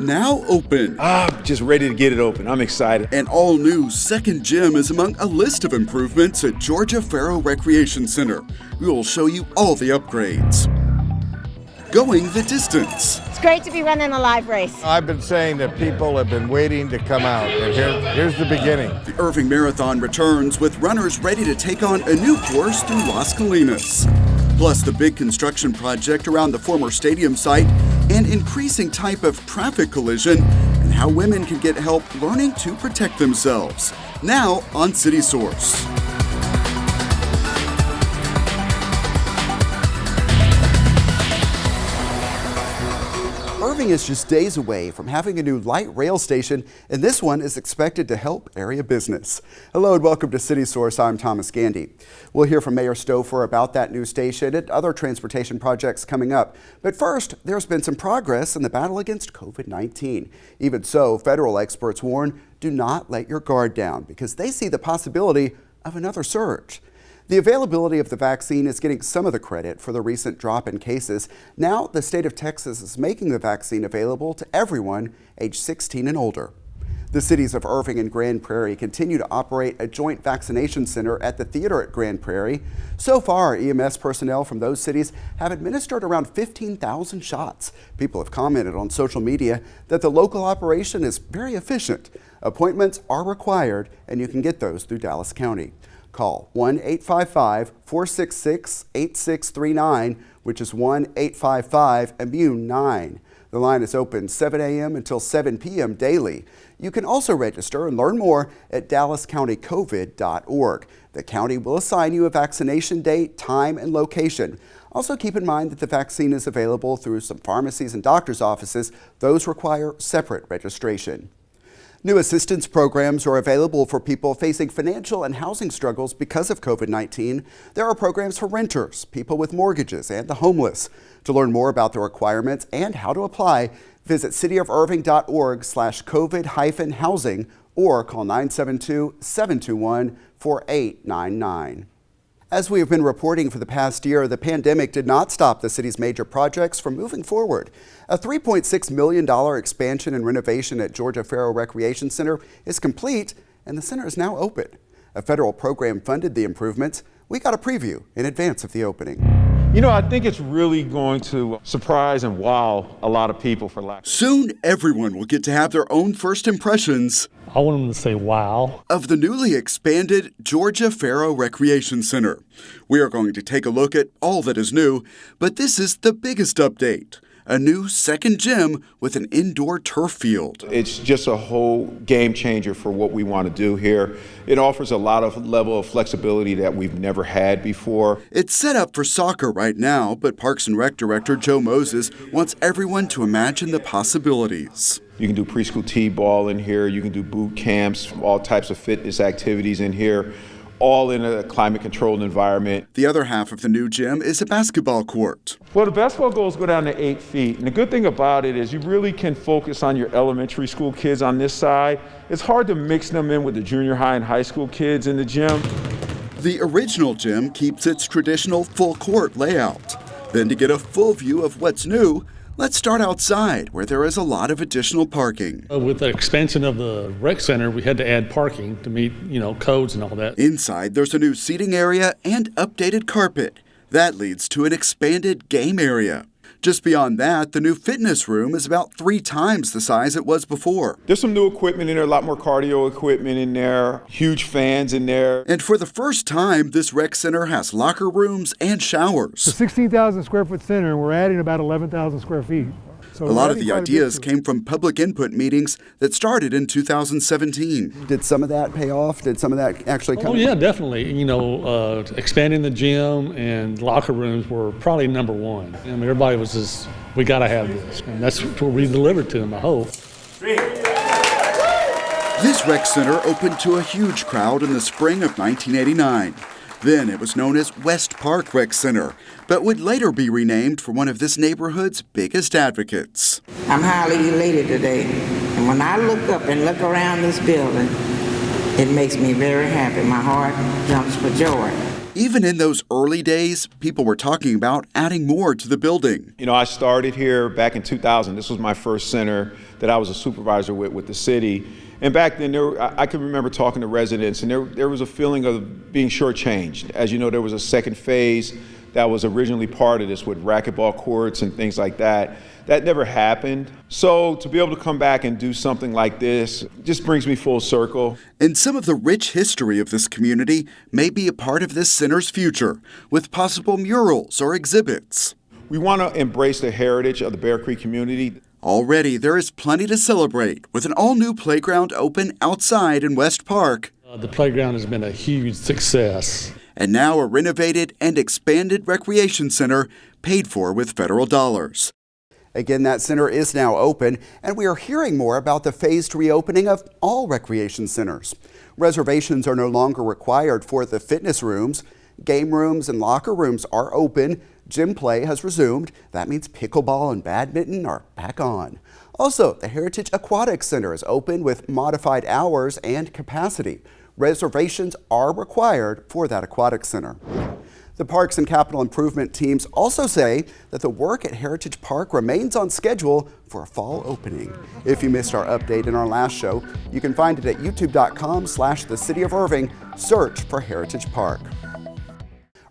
now open. Just ready to get it open. I'm excited. An all-new second gym is among a list of improvements at Georgia Farrow Recreation Center. We will show you all the upgrades. Going the distance. It's great to be running a live race. I've been saying that people have been waiting to come out, and here's the beginning. The Irving Marathon returns with runners ready to take on a new course through Las Colinas. Plus the big construction project around the former stadium site, an increasing type of traffic collision, and how women can get help learning to protect themselves. Now on City Source. Irving is just days away from having a new light rail station, and this one is expected to help area business. Hello and welcome to City Source. I'm Thomas Gandy. We'll hear from Mayor Stopfer about that new station and other transportation projects coming up. But first, there's been some progress in the battle against COVID-19. Even so, federal experts warn, do not let your guard down because they see the possibility of another surge. The availability of the vaccine is getting some of the credit for the recent drop in cases. Now, the state of Texas is making the vaccine available to everyone age 16 and older. The cities of Irving and Grand Prairie continue to operate a joint vaccination center at the theater at Grand Prairie. So far, EMS personnel from those cities have administered around 15,000 shots. People have commented on social media that the local operation is very efficient. Appointments are required, and you can get those through Dallas County. Call 1-855-466-8639, which is 1-855-IMMUNE-9. The line is open 7 a.m. until 7 p.m. daily. You can also register and learn more at dallascountycovid.org. The county will assign you a vaccination date, time, and location. Also keep in mind that the vaccine is available through some pharmacies and doctor's offices. Those require separate registration. New assistance programs are available for people facing financial and housing struggles because of COVID-19. There are programs for renters, people with mortgages, and the homeless. To learn more about the requirements and how to apply, visit cityofirving.org/COVID-housing or call 972-721-4899. As we have been reporting for the past year, the pandemic did not stop the city's major projects from moving forward. A $3.6 million expansion and renovation at Georgia Farrow Recreation Center is complete, and the center is now open. A federal program funded the improvements. We got a preview in advance of the opening. You know, I think it's really going to surprise and wow a lot of people for lack of. Soon, everyone will get to have their own first impressions. I want them to say, wow. Of the newly expanded Georgia Farrow Recreation Center. We are going to take a look at all that is new, but this is the biggest update. A new second gym with an indoor turf field. It's just a whole game changer for what we want to do here. It offers a lot of level of flexibility that we've never had before. It's set up for soccer right now, but Parks and Rec Director Joe Moses wants everyone to imagine the possibilities. You can do preschool t-ball in here. You can do boot camps, all types of fitness activities in here, all in a climate-controlled environment. The other half of the new gym is a basketball court. Well, the basketball goals go down to 8 feet. And the good thing about it is you really can focus on your elementary school kids on this side. It's hard to mix them in with the junior high and high school kids in the gym. The original gym keeps its traditional full court layout. Then to get a full view of what's new, let's start outside, where there is a lot of additional parking. With the expansion of the rec center, we had to add parking to meet, codes and all that. Inside, there's a new seating area and updated carpet. That leads to an expanded game area. Just beyond that, the new fitness room is about 3 times the size it was before. There's some new equipment in there, a lot more cardio equipment in there, huge fans in there. And for the first time, this rec center has locker rooms and showers. The 16,000 square foot center, we're adding about 11,000 square feet. So a lot of the ideas came from public input meetings that started in 2017. Did some of that pay off? Did some of that actually come? Oh, yeah, definitely. Expanding the gym and locker rooms were probably number one. I mean, everybody was just, we got to have this. And that's what we delivered to them, I hope. This rec center opened to a huge crowd in the spring of 1989. Then it was known as West Park Rec Center, but would later be renamed for one of this neighborhood's biggest advocates. I'm highly elated today, and when I look up and look around this building, it makes me very happy. My heart jumps for joy. Even in those early days, people were talking about adding more to the building. You know, I started here back in 2000. This was my first center that I was a supervisor with the city. And back then, I can remember talking to residents, and there was a feeling of being shortchanged. As you know, there was a second phase that was originally part of this with racquetball courts and things like that. That never happened. So to be able to come back and do something like this just brings me full circle. And some of the rich history of this community may be a part of this center's future, with possible murals or exhibits. We want to embrace the heritage of the Bear Creek community. Already, there is plenty to celebrate, with an all-new playground open outside in West Park. The playground has been a huge success. And now a renovated and expanded recreation center paid for with federal dollars. Again, that center is now open, and we are hearing more about the phased reopening of all recreation centers. Reservations are no longer required for the fitness rooms. Game rooms and locker rooms are open. Gym play has resumed. That means pickleball and badminton are back on. Also, the Heritage Aquatic Center is open with modified hours and capacity. Reservations are required for that aquatic center. The Parks and Capital Improvement teams also say that the work at Heritage Park remains on schedule for a fall opening. If you missed our update in our last show, you can find it at youtube.com/the City of Irving. Search for Heritage Park.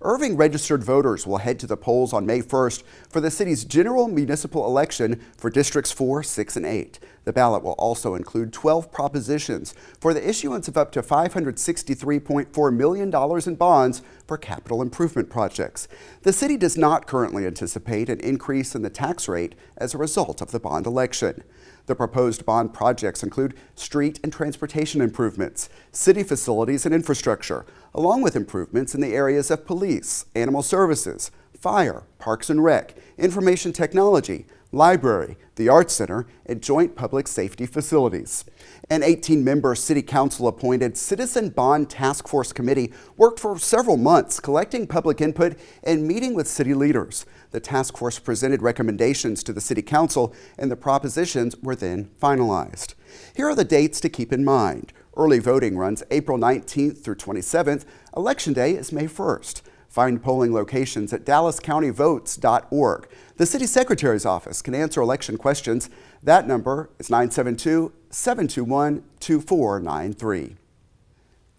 Irving registered voters will head to the polls on May 1st for the city's general municipal election for Districts 4, 6, and 8. The ballot will also include 12 propositions for the issuance of up to $563.4 million in bonds for capital improvement projects. The city does not currently anticipate an increase in the tax rate as a result of the bond election. The proposed bond projects include street and transportation improvements, city facilities and infrastructure, along with improvements in the areas of police, animal services, fire, parks and rec, information technology, library, the Arts Center, and joint public safety facilities. An 18-member City Council-appointed Citizen Bond Task Force Committee worked for several months collecting public input and meeting with city leaders. The task force presented recommendations to the City Council, and the propositions were then finalized. Here are the dates to keep in mind. Early voting runs April 19th through 27th. Election Day is May 1st. Find polling locations at dallascountyvotes.org. The City Secretary's office can answer election questions. That number is 972-721-2493.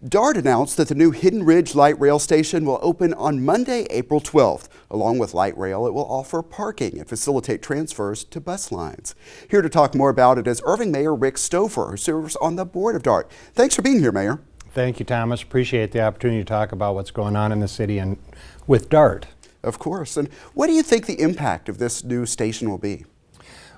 DART announced that the new Hidden Ridge Light Rail Station will open on Monday, April 12th. Along with light rail, it will offer parking and facilitate transfers to bus lines. Here to talk more about it is Irving Mayor Rick Stopfer, who serves on the board of DART. Thanks for being here, Mayor. Thank you, Thomas. Appreciate the opportunity to talk about what's going on in the city and with DART. Of course. And what do you think the impact of this new station will be?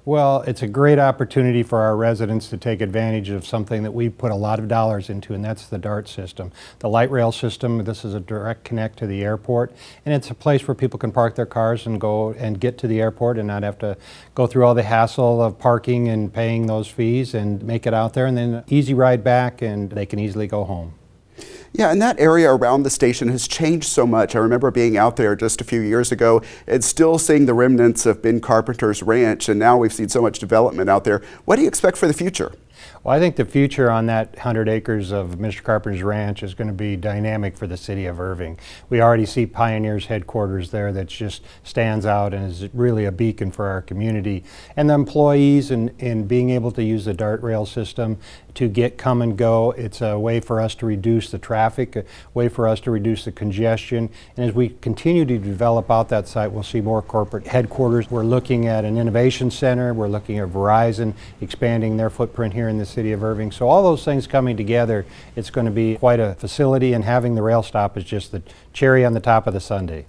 Well, it's a great opportunity for our residents to take advantage of something that we put a lot of dollars into, and that's the DART system. The light rail system, this is a direct connect to the airport, and it's a place where people can park their cars and go and get to the airport and not have to go through all the hassle of parking and paying those fees, and make it out there, and then easy ride back, and they can easily go home. Yeah, and that area around the station has changed so much. I remember being out there just a few years ago and still seeing the remnants of Ben Carpenter's ranch, and now we've seen so much development out there. What do you expect for the future? Well, I think the future on that 100 acres of Mr. Carpenter's ranch is going to be dynamic for the city of Irving. We already see Pioneer's headquarters there that just stands out and is really a beacon for our community. And the employees and being able to use the DART rail system to come and go. It's a way for us to reduce the traffic, a way for us to reduce the congestion. And as we continue to develop out that site, we'll see more corporate headquarters. We're looking at an innovation center. We're looking at Verizon expanding their footprint here in the city of Irving. So all those things coming together, it's going to be quite a facility, and having the rail stop is just the cherry on the top of the sundae.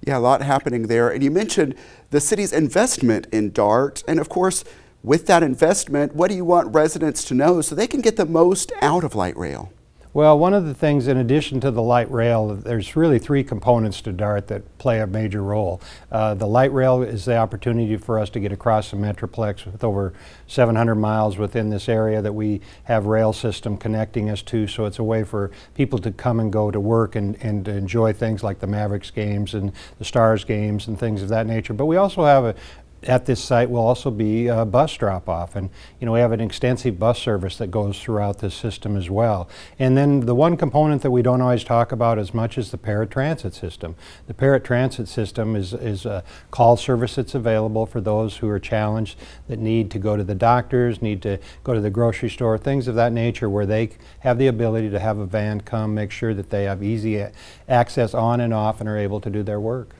Yeah, a lot happening there. And you mentioned the city's investment in DART, and of course, with that investment, what do you want residents to know so they can get the most out of light rail? Well, one of the things, in addition to the light rail, there's really three components to DART that play a major role. The light rail is the opportunity for us to get across the Metroplex with over 700 miles within this area that we have rail system connecting us to, so it's a way for people to come and go to work and enjoy things like the Mavericks games and the Stars games and things of that nature. But we also have at this site will also be a bus drop-off, and we have an extensive bus service that goes throughout this system as well. And then the one component that we don't always talk about as much is the paratransit system. The paratransit system is a call service that's available for those who are challenged, that need to go to the doctors, need to go to the grocery store, things of that nature, where they have the ability to have a van come, make sure that they have easy access on and off and are able to do their work.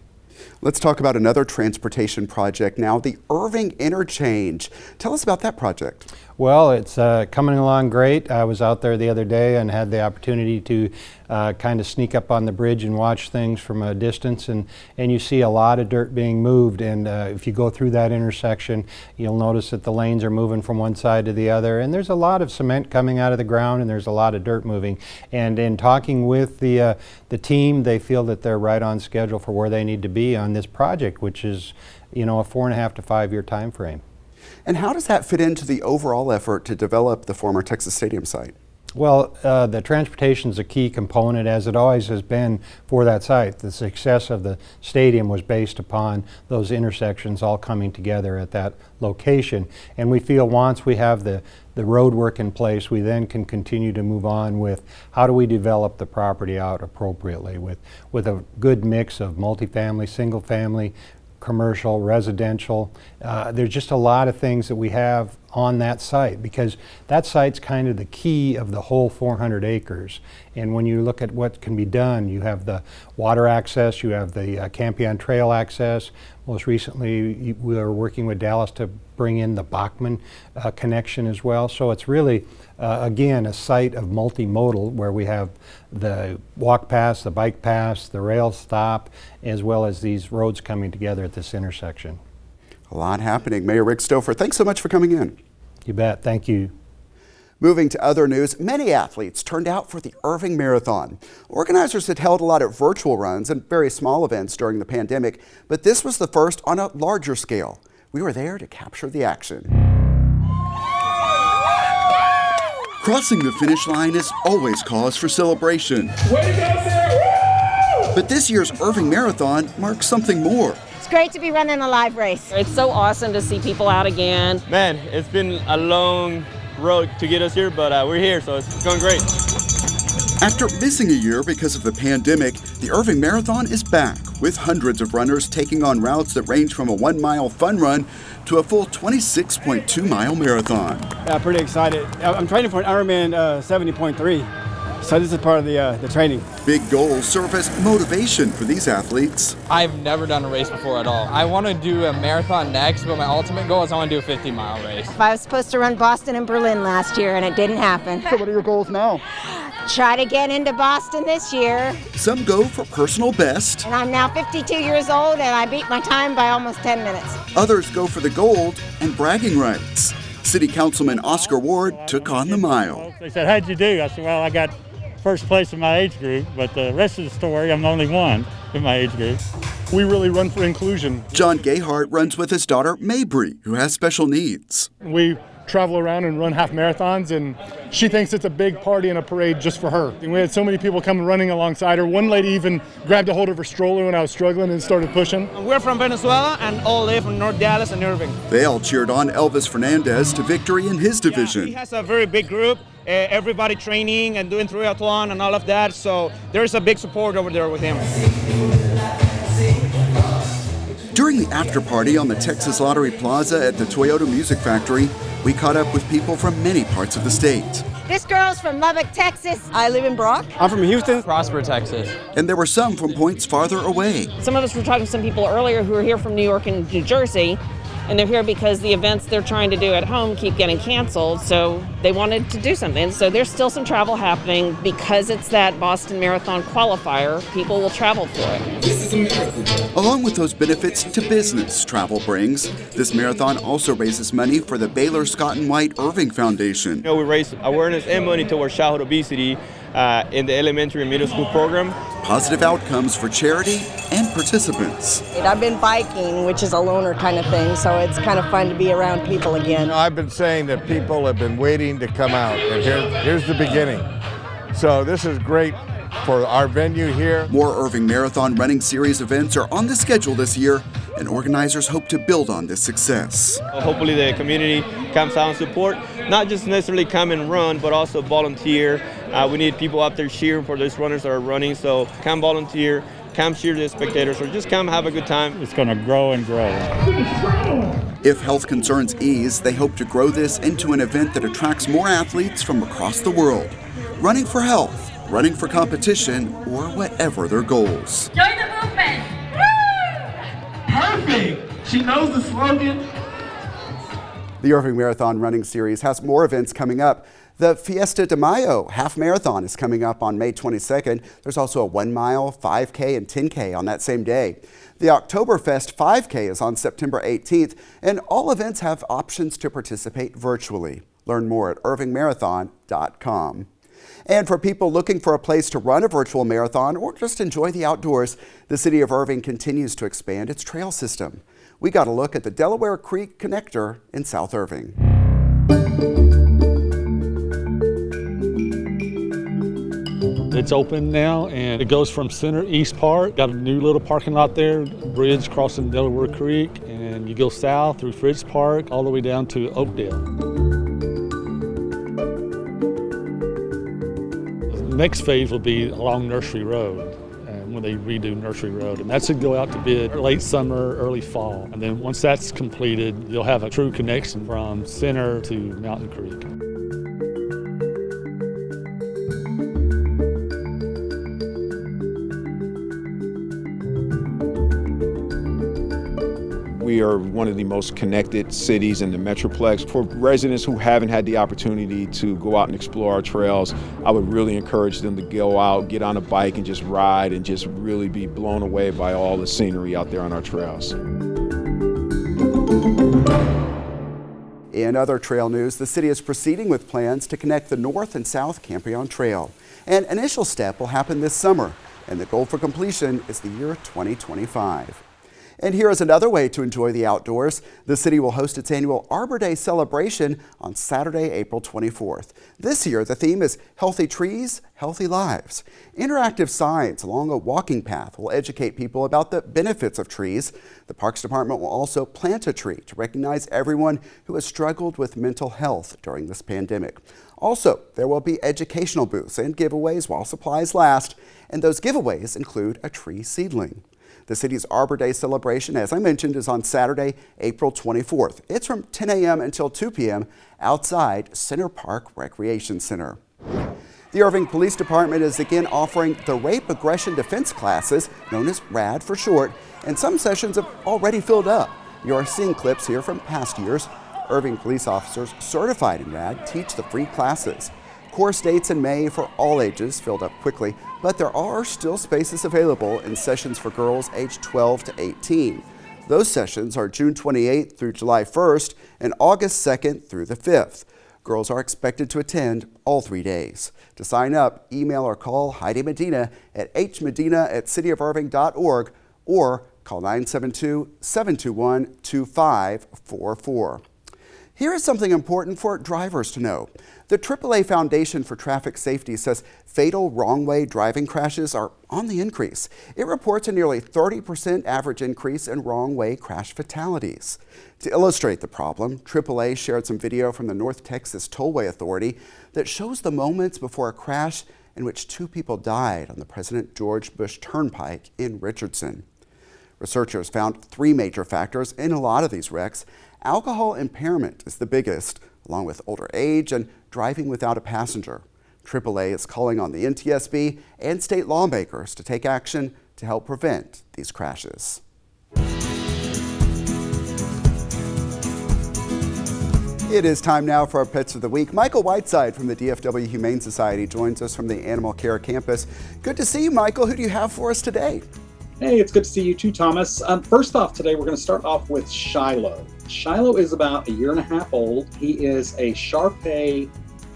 Let's talk about another transportation project now, the Irving Interchange. Tell us about that project. Well, it's coming along great. I was out there the other day and had the opportunity to kind of sneak up on the bridge and watch things from a distance, and you see a lot of dirt being moved, and if you go through that intersection, you'll notice that the lanes are moving from one side to the other, and there's a lot of cement coming out of the ground, and there's a lot of dirt moving. And in talking with the team, they feel that they're right on schedule for where they need to be on this project, which is a 4.5 to 5 year time frame. And how does that fit into the overall effort to develop the former Texas Stadium site? Well, the transportation is a key component, as it always has been for that site. The success of the stadium was based upon those intersections all coming together at that location. And we feel once we have the road work in place, we then can continue to move on with how do we develop the property out appropriately with a good mix of multifamily, single family, commercial, residential. There's just a lot of things that we have on that site, because that site's kind of the key of the whole 400 acres. And when you look at what can be done, you have the water access, you have the Campion Trail access. Most recently, we are working with Dallas to bring in the Bachman connection as well. So it's really, again, a site of multimodal, where we have the walk pass, the bike pass, the rail stop, as well as these roads coming together at this intersection. A lot happening. Mayor Rick Stopfer, thanks so much for coming in. You bet. Thank you. Moving to other news, many athletes turned out for the Irving Marathon. Organizers had held a lot of virtual runs and very small events during the pandemic, but this was the first on a larger scale. We were there to capture the action. Crossing the finish line is always cause for celebration. Way to go, Sarah! But this year's Irving Marathon marks something more. It's great to be running a live race. It's so awesome to see people out again. Man, it's been a long road to get us here, but we're here, so it's going great. After missing a year because of the pandemic, the Irving Marathon is back, with hundreds of runners taking on routes that range from a 1 mile fun run to a full 26.2 mile marathon. Yeah, pretty excited. I'm training for an Ironman 70.3. So this is part of the training. Big goals serve as motivation for these athletes. I've never done a race before at all. I want to do a marathon next, but my ultimate goal is I want to do a 50-mile race. I was supposed to run Boston and Berlin last year, and it didn't happen. So what are your goals now? Try to get into Boston this year. Some go for personal best. And I'm now 52 years old, and I beat my time by almost 10 minutes. Others go for the gold and bragging rights. City Councilman Oscar Ward took on the mile. They said, how'd you do? I said, well, I got first place in my age group, but the rest of the story, I'm the only one in my age group. We really run for inclusion. John Gayhart runs with his daughter Mabry, who has special needs. We travel around and run half marathons, and she thinks it's a big party and a parade just for her. And we had so many people come running alongside her. One lady even grabbed a hold of her stroller when I was struggling and started pushing. We're from Venezuela and all live from North Dallas and Irving. They all cheered on Elvis Fernandez to victory in his division. Yeah, he has a very big group, everybody training and doing triathlon and all of that, so there's a big support over there with him. During the after party on the Texas Lottery Plaza at the Toyota Music Factory, we caught up with people from many parts of the state. This girl's from Lubbock, Texas. I live in Brock. I'm from Houston. Prosper, Texas. And there were some from points farther away. Some of us were talking to some people earlier who are here from New York and New Jersey, and they're here because the events they're trying to do at home keep getting canceled, so they wanted to do something. So there's still some travel happening because it's that Boston Marathon qualifier. People will travel for it. This is a miracle. Along with those benefits to business travel brings, this marathon also raises money for the Baylor Scott and White Irving Foundation. We raise awareness and money towards childhood obesity in the elementary and middle school program. Positive outcomes for charity and participants. I've been biking, which is a loner kind of thing, so it's kind of fun to be around people again. I've been saying that people have been waiting to come out, and here's the beginning. So this is great for our venue here. More Irving Marathon running series events are on the schedule this year. and organizers hope to build on this success. Hopefully the community comes out and support, not just necessarily come and run, but also volunteer. We need people out there cheering for those runners that are running, so come volunteer, come cheer the spectators, or just come have a good time. It's going to grow and grow. If health concerns ease, they hope to grow this into an event that attracts more athletes from across the world, running for health, running for competition, or whatever their goals. Join the movement! Woo! Perfect! She knows the slogan. The Irving Marathon running series has more events coming up. The Fiesta de Mayo half marathon is coming up on May 22nd. There's also a 1 mile, 5K, and 10K on that same day. The Oktoberfest 5K is on September 18th, and all events have options to participate virtually. Learn more at irvingmarathon.com. And for people looking for a place to run a virtual marathon or just enjoy the outdoors, the city of Irving continues to expand its trail system. We got a look at the Delaware Creek Connector in South Irving. It's open now, and it goes from Center East Park, got a new little parking lot there, bridge crossing Delaware Creek, and you go south through Fritz Park all the way down to Oakdale. The next phase will be along Nursery Road, and when they redo Nursery Road, and that's to go out to bid late summer, early fall. And then once that's completed, you'll have a true connection from Center to Mountain Creek. We are one of the most connected cities in the Metroplex. For residents who haven't had the opportunity to go out and explore our trails, I would really encourage them to go out, get on a bike, and just ride and just really be blown away by all the scenery out there on our trails. In other trail news, the city is proceeding with plans to connect the North and South Campion Trail. An initial step will happen this summer, and the goal for completion is the year 2025. And here is another way to enjoy the outdoors. The city will host its annual Arbor Day celebration on Saturday, April 24th. This year, the theme is Healthy Trees, Healthy Lives. Interactive signs along a walking path will educate people about the benefits of trees. The Parks Department will also plant a tree to recognize everyone who has struggled with mental health during this pandemic. Also, there will be educational booths and giveaways while supplies last, and those giveaways include a tree seedling. The city's Arbor Day celebration, as I mentioned, is on Saturday, April 24th. It's from 10 a.m. until 2 p.m. outside Center Park Recreation Center. The Irving Police Department is again offering the Rape Aggression Defense classes, known as RAD for short, and some sessions have already filled up. You are seeing clips here from past years. Irving police officers certified in RAD teach the free classes. Course dates in May for all ages filled up quickly, but there are still spaces available in sessions for girls aged 12 to 18. Those sessions are June 28th through July 1st and August 2nd through the 5th. Girls are expected to attend all 3 days. To sign up, email or call Heidi Medina at hmedina@cityofirving.org or call 972-721-2544. Here is something important for drivers to know. The AAA Foundation for Traffic Safety says fatal wrong-way driving crashes are on the increase. It reports a nearly 30% average increase in wrong-way crash fatalities. To illustrate the problem, AAA shared some video from the North Texas Tollway Authority that shows the moments before a crash in which 2 people died on the President George Bush Turnpike in Richardson. Researchers found 3 major factors in a lot of these wrecks. Alcohol impairment is the biggest, along with older age and driving without a passenger. AAA is calling on the NTSB and state lawmakers to take action to help prevent these crashes. It is time now for our Pets of the Week. Michael Whiteside from the DFW Humane Society joins us from the Animal Care Campus. Good to see you, Michael. Who do you have for us today? Hey, it's good to see you too, Thomas. First off, today we're going to start off with Shiloh. Shiloh is about 1.5 years old. He is a Shar-Pei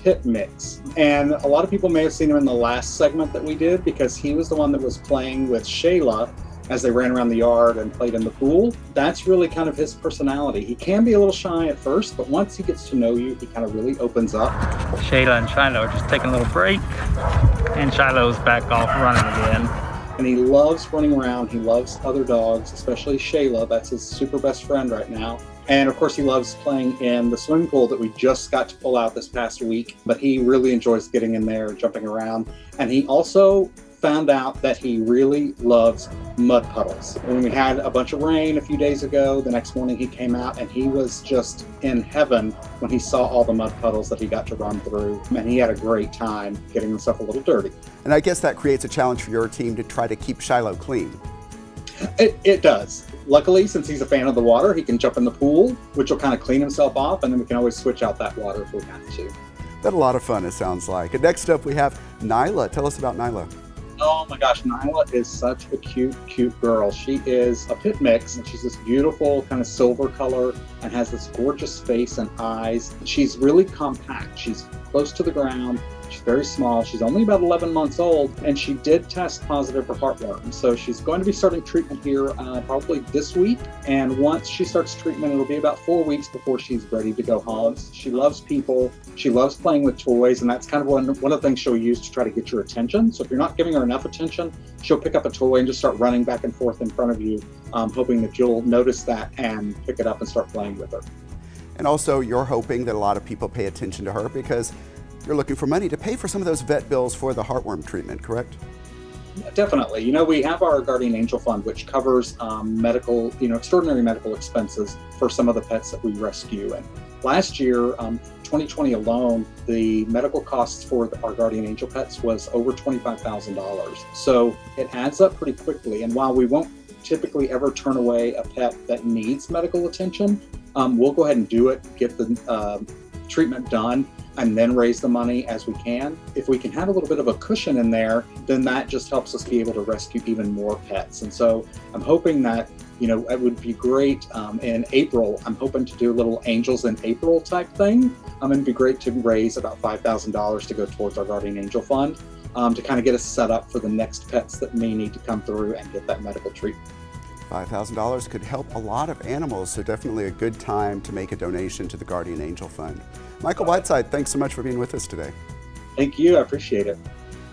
pit mix. And a lot of people may have seen him in the last segment that we did because he was the one that was playing with Shayla as they ran around the yard and played in the pool. That's really kind of his personality. He can be a little shy at first, but once he gets to know you, he kind of really opens up. Shayla and Shiloh are just taking a little break, and Shiloh's back off running again. and he loves running around. He loves other dogs, especially Shayla. That's his super best friend right now. And of course, he loves playing in the swimming pool that we just got to pull out this past week, but he really enjoys getting in there, jumping around. And he also found out that he really loves mud puddles. When we had a bunch of rain a few days ago, the next morning he came out and he was just in heaven when he saw all the mud puddles that he got to run through. And he had a great time getting himself a little dirty. And I guess that creates a challenge for your team to try to keep Shiloh clean. It does. Luckily, since he's a fan of the water, he can jump in the pool, which will kind of clean himself off, and then we can always switch out that water if we have to. That's a lot of fun, it sounds like. And next up we have Nyla. Tell us about Nyla. Oh my gosh, Nyla is such a cute girl. She is a pit mix, and she's this beautiful kind of silver color and has this gorgeous face and eyes. She's really compact. She's close to the ground. She's very small. She's only about 11 months old, and she did test positive for heartworm. So she's going to be starting treatment here probably this week. And once she starts treatment, it'll be about 4 weeks before she's ready to go home. She loves people. She loves playing with toys, and that's kind of one of the things she'll use to try to get your attention. So if you're not giving her enough attention, she'll pick up a toy and just start running back and forth in front of you, hoping that you'll notice that and pick it up and start playing with her. And also, you're hoping that a lot of people pay attention to her because you're looking for money to pay for some of those vet bills for the heartworm treatment, correct? Definitely. You know, we have our Guardian Angel Fund, which covers medical, extraordinary medical expenses for some of the pets that we rescue. And last year, 2020 alone, the medical costs for our Guardian Angel pets was over $25,000. So it adds up pretty quickly. And while we won't typically ever turn away a pet that needs medical attention, we'll go ahead and do it, get the treatment done, and then raise the money as we can. If we can have a little bit of a cushion in there, then that just helps us be able to rescue even more pets. And so I'm hoping that, it would be great in April. I'm hoping to do a little Angels in April type thing. It'd be great to raise about $5,000 to go towards our Guardian Angel Fund to kind of get us set up for the next pets that may need to come through and get that medical treatment. $5,000 could help a lot of animals, so definitely a good time to make a donation to the Guardian Angel Fund. Michael Whiteside, thanks so much for being with us today. Thank you, I appreciate it.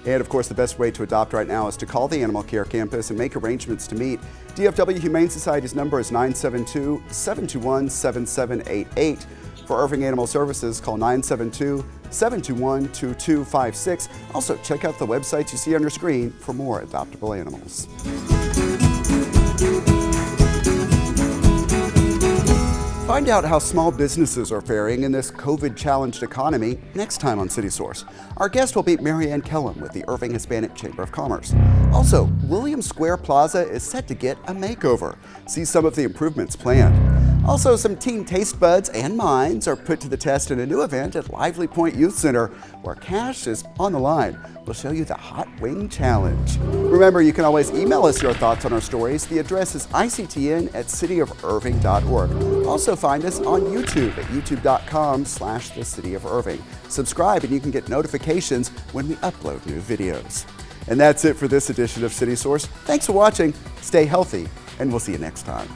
And of course, the best way to adopt right now is to call the Animal Care Campus and make arrangements to meet. DFW Humane Society's number is 972-721-7788. For Irving Animal Services, call 972-721-2256. Also, check out the websites you see on your screen for more adoptable animals. Find out how small businesses are faring in this COVID-challenged economy next time on City Source. Our guest will be Mary Ann Kellum with the Irving Hispanic Chamber of Commerce. Also, Williams Square Plaza is set to get a makeover. See some of the improvements planned. Also, some teen taste buds and minds are put to the test in a new event at Lively Point Youth Center, where cash is on the line. We'll show you the Hot Wing Challenge. Remember, you can always email us your thoughts on our stories. The address is ictn@cityofirving.org. Also find us on YouTube at youtube.com/thecityofirving. Subscribe and you can get notifications when we upload new videos. And that's it for this edition of City Source. Thanks for watching, stay healthy, and we'll see you next time.